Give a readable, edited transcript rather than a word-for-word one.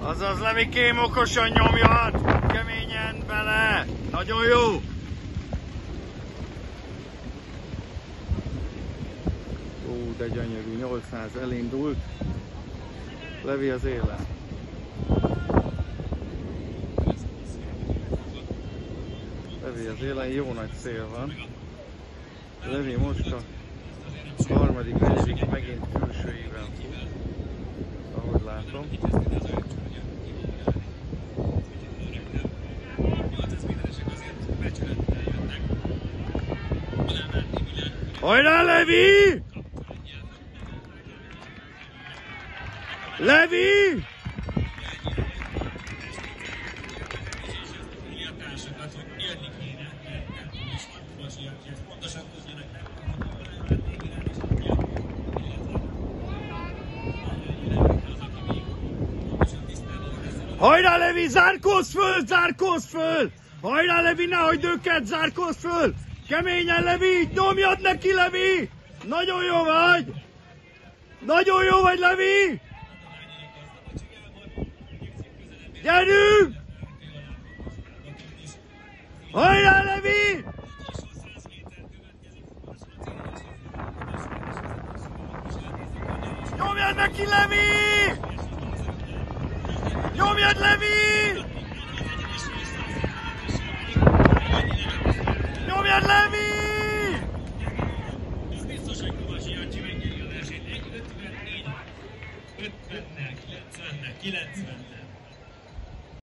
Azaz, Levikém, okosan nyomjad! Keményen bele! Nagyon jó! Ó, de gyönyörű, 800 elindult. Levi az élen. Levi az élen, jó nagy szél van. Levi most a harmadik, negyedik megint külsőiben fut, ahogy látom. Hajrá, Levi! Levi! Hajrá, Levi, zárkózz föl, zárkózz föl! Hajrá, Levi, ne hagyd őket, zárkózz föl! Keményen, Levi, nyomjad neki, Levi! Nagyon jó vagy! Nagyon jó vagy, Levi! Gyerünk! Hajrá, Levi! Nyomjad neki, Levi! Nyomjad, Levi! Nyomjad, Levi! Ez biztos, hogy Kovácsi Jancsi megnyeri a versenyt. 1:54, 50-nel, 90-nel, 90-nel.